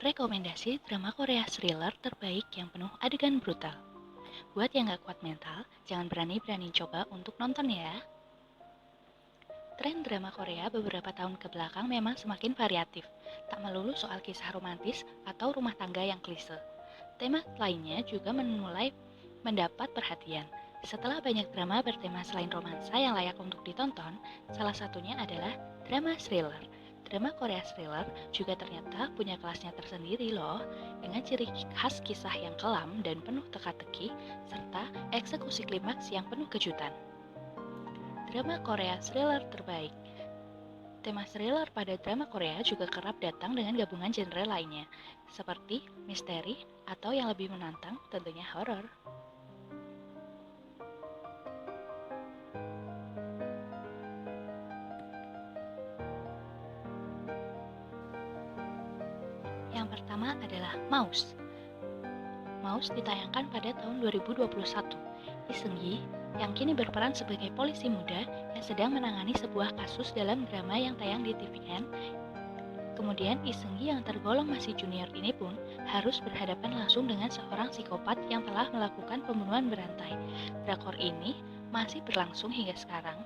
Rekomendasi drama Korea thriller terbaik yang penuh adegan brutal. Buat yang gak kuat mental, jangan berani-berani coba untuk nonton ya. Tren drama Korea beberapa tahun ke belakang memang semakin variatif, tak melulu soal kisah romantis atau rumah tangga yang klise. Tema lainnya juga mulai mendapat perhatian. Setelah banyak drama bertema selain romansa yang layak untuk ditonton, salah satunya adalah drama thriller. Drama Korea thriller juga ternyata punya kelasnya tersendiri loh, dengan ciri khas kisah yang kelam dan penuh teka-teki, serta eksekusi klimaks yang penuh kejutan. Drama Korea thriller terbaik. Tema thriller pada drama Korea juga kerap datang dengan gabungan genre lainnya, seperti misteri atau yang lebih menantang tentunya horor. Yang pertama adalah Mouse. Mouse ditayangkan pada tahun 2021. Lee Seung-gi yang kini berperan sebagai polisi muda yang sedang menangani sebuah kasus dalam drama yang tayang di TVN. Kemudian Lee Seung-gi yang tergolong masih junior ini pun harus berhadapan langsung dengan seorang psikopat yang telah melakukan pembunuhan berantai. Drakor ini masih berlangsung hingga sekarang,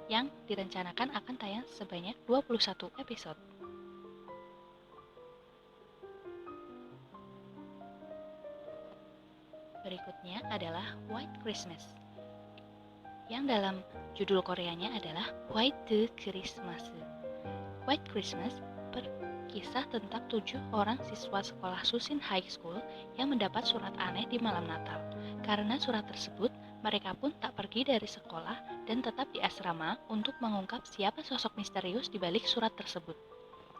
yang direncanakan akan tayang sebanyak 21 episode. Berikutnya adalah White Christmas, yang dalam judul Koreanya adalah White Christmas. White Christmas berkisah tentang 7 orang siswa sekolah Susin High School yang mendapat surat aneh di malam Natal. Karena surat tersebut, mereka pun tak pergi dari sekolah dan tetap di asrama untuk mengungkap siapa sosok misterius di balik surat tersebut.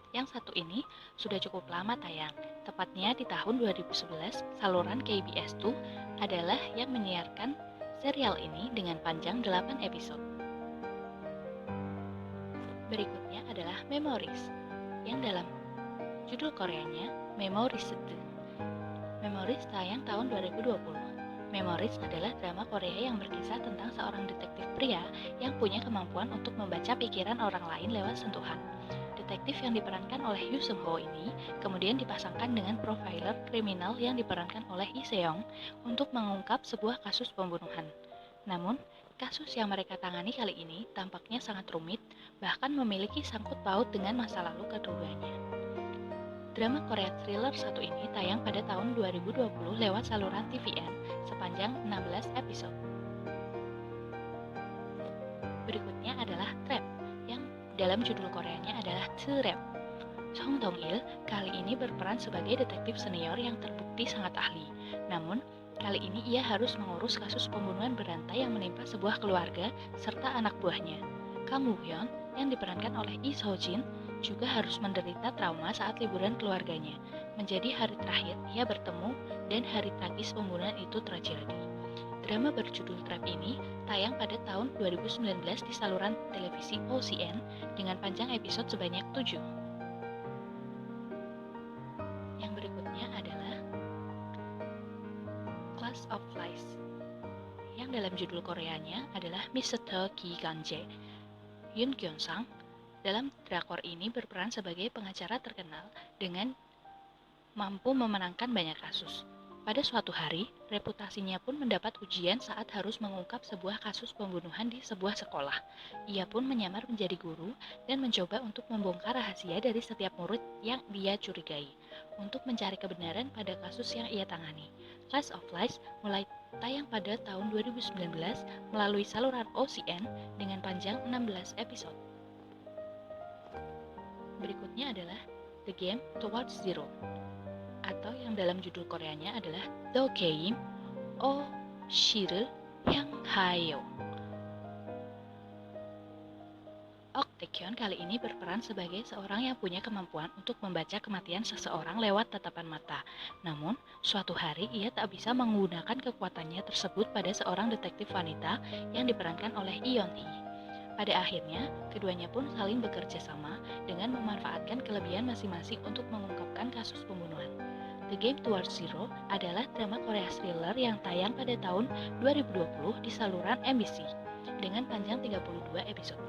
Yang satu ini sudah cukup lama tayang, tepatnya di tahun 2011, saluran KBS 2 adalah yang menyiarkan serial ini dengan panjang 8 episode. Berikutnya adalah Memories, yang dalam judul Koreanya Memories. Memories tayang tahun 2020. Memories adalah drama Korea yang berkisah tentang seorang detektif pria yang punya kemampuan untuk membaca pikiran orang lain lewat sentuhan. Detektif yang diperankan oleh Yoo Seung Ho ini kemudian dipasangkan dengan profiler kriminal yang diperankan oleh Lee Seong untuk mengungkap sebuah kasus pembunuhan. Namun, kasus yang mereka tangani kali ini tampaknya sangat rumit, bahkan memiliki sangkut paut dengan masa lalu keduanya. Drama Korea thriller satu ini tayang pada tahun 2020 lewat saluran TVN sepanjang 16 episode. Berikutnya adalah Trap, yang dalam judul Koreanya adalah Trap. Song Dong-il kali ini berperan sebagai detektif senior yang terbukti sangat ahli. Namun, kali ini ia harus mengurus kasus pembunuhan berantai yang menimpa sebuah keluarga serta anak buahnya. Kang Woo-hyun yang diperankan oleh Lee Seo-jin juga harus menderita trauma saat liburan keluarganya. Menjadi hari terakhir ia bertemu dan hari tragis pembunuhan itu terjadi. Drama berjudul Trap ini tayang pada tahun 2019 di saluran televisi OCN dengan panjang episode sebanyak 7. Yang berikutnya adalah Class of Lies, yang dalam judul Koreanya adalah Mr. Ki Ganje. Yoon Kyung-sang dalam drakor ini berperan sebagai pengacara terkenal dengan mampu memenangkan banyak kasus. Pada suatu hari, reputasinya pun mendapat ujian saat harus mengungkap sebuah kasus pembunuhan di sebuah sekolah. Ia pun menyamar menjadi guru dan mencoba untuk membongkar rahasia dari setiap murid yang dia curigai untuk mencari kebenaran pada kasus yang ia tangani. Class of Lies mulai tayang pada tahun 2019 melalui saluran OCN dengan panjang 16 episode. Berikutnya adalah The Game Towards Zero, atau yang dalam judul Koreanya adalah The Game O Shi를 향하여. Ok Taecyeon kali ini berperan sebagai seorang yang punya kemampuan untuk membaca kematian seseorang lewat tatapan mata. Namun, suatu hari ia tak bisa menggunakan kekuatannya tersebut pada seorang detektif wanita yang diperankan oleh Lee Yeon-hee. Pada akhirnya, keduanya pun saling bekerja sama dengan memanfaatkan kelebihan masing-masing untuk mengungkapkan kasus pembunuhan. The Game Towards Zero adalah drama Korea thriller yang tayang pada tahun 2020 di saluran MBC dengan panjang 32 episode.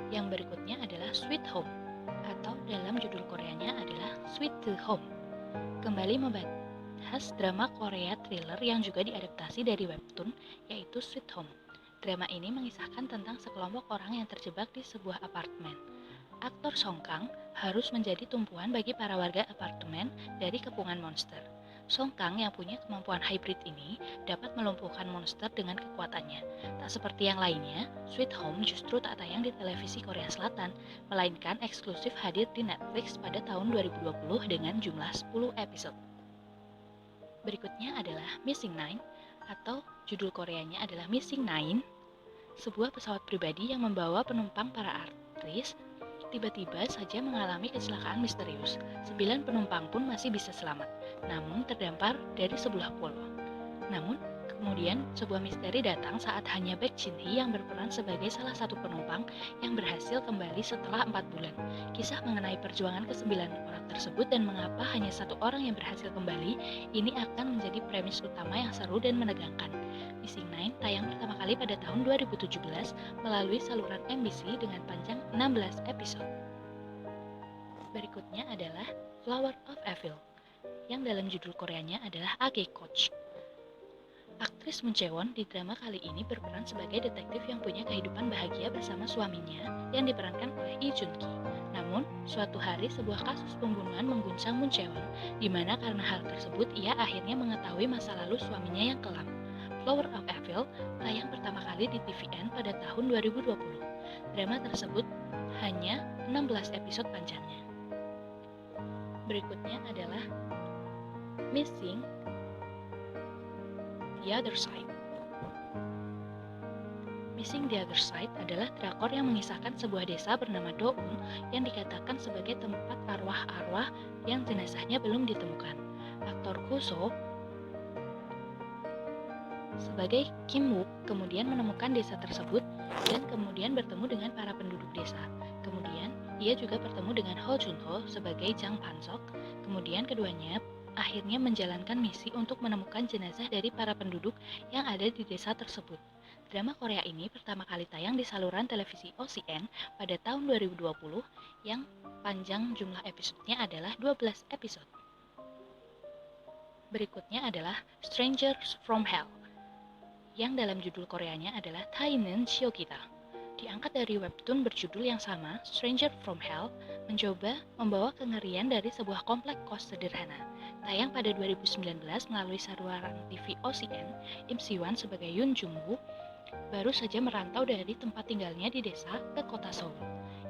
Yang berikutnya adalah Sweet Home, dalam judul Koreanya adalah Sweet Home. Kembali membahas drama Korea thriller yang juga diadaptasi dari webtoon, yaitu Sweet Home. Drama ini mengisahkan tentang sekelompok orang yang terjebak di sebuah apartemen. Aktor Song Kang harus menjadi tumpuan bagi para warga apartemen dari kepungan monster. Song Kang yang punya kemampuan hybrid ini dapat melumpuhkan monster dengan kekuatannya. Tak seperti yang lainnya, Sweet Home justru tak tayang di televisi Korea Selatan, melainkan eksklusif hadir di Netflix pada tahun 2020 dengan jumlah 10 episode. Berikutnya adalah Missing Nine, atau judul Koreanya adalah Missing Nine, sebuah pesawat pribadi yang membawa penumpang para artis tiba-tiba saja mengalami kecelakaan misterius. 9 penumpang pun masih bisa selamat, namun terdampar dari sebuah pulau. Namun, kemudian sebuah misteri datang saat hanya Baek Jin Hee yang berperan sebagai salah satu penumpang yang berhasil kembali setelah 4 bulan. Kisah mengenai perjuangan ke-9 orang tersebut dan mengapa hanya satu orang yang berhasil kembali, ini akan menjadi premis utama yang seru dan menegangkan. Missing Nine tayang pertama kali pada tahun 2017 melalui saluran MBC dengan panjang 16 episode. Berikutnya adalah Flower of Evil, yang dalam judul Koreanya adalah Age Coach. Aktris Moon Jae-won di drama kali ini berperan sebagai detektif yang punya kehidupan bahagia bersama suaminya yang diperankan oleh Lee Jun Ki. Namun, suatu hari sebuah kasus pembunuhan mengguncang Moon Jae-won, di mana karena hal tersebut ia akhirnya mengetahui masa lalu suaminya yang kelam. Flower of Evil tayang pertama kali di TVN pada tahun 2020. Drama tersebut hanya 16 episode panjangnya. Berikutnya adalah Missing the Other Side. Missing the Other Side adalah drakor yang mengisahkan sebuah desa bernama Do-eun yang dikatakan sebagai tempat arwah-arwah yang jenazahnya belum ditemukan. Aktor Kuso sebagai Kim Wook kemudian menemukan desa tersebut dan kemudian bertemu dengan para penduduk desa. Kemudian ia juga bertemu dengan Ho Jun Ho sebagai Jang Pan-sok. Kemudian keduanya akhirnya menjalankan misi untuk menemukan jenazah dari para penduduk yang ada di desa tersebut. Drama Korea ini pertama kali tayang di saluran televisi OCN pada tahun 2020 yang panjang jumlah episodenya adalah 12 episode. Berikutnya adalah Strangers from Hell, yang dalam judul Koreanya adalah Tainen Shiokita. Diangkat dari webtoon berjudul yang sama, Stranger from Hell mencoba membawa kengerian dari sebuah komplek kos sederhana. Tayang pada 2019 melalui saluran TV OCN, Im Si-won sebagai Yoon Jung-woo baru saja merantau dari tempat tinggalnya di desa ke kota Seoul.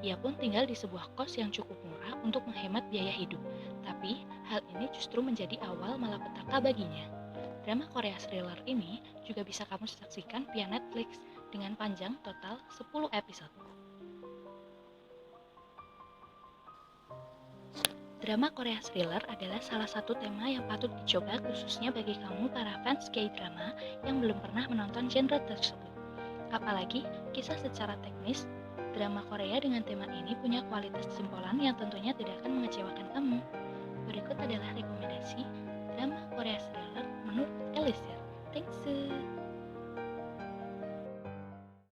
Ia pun tinggal di sebuah kos yang cukup murah untuk menghemat biaya hidup. Tapi, hal ini justru menjadi awal malapetaka baginya. Drama Korea thriller ini juga bisa kamu saksikan via Netflix dengan panjang total 10 episode. Drama Korea thriller adalah salah satu tema yang patut dicoba khususnya bagi kamu para fans K-drama yang belum pernah menonton genre tersebut. Apalagi kisah secara teknis, drama Korea dengan tema ini punya kualitas simpolan yang tentunya tidak akan mengecewakan kamu. Berikut adalah rekomendasi drama Korea thriller menurut Elisir. Thanks.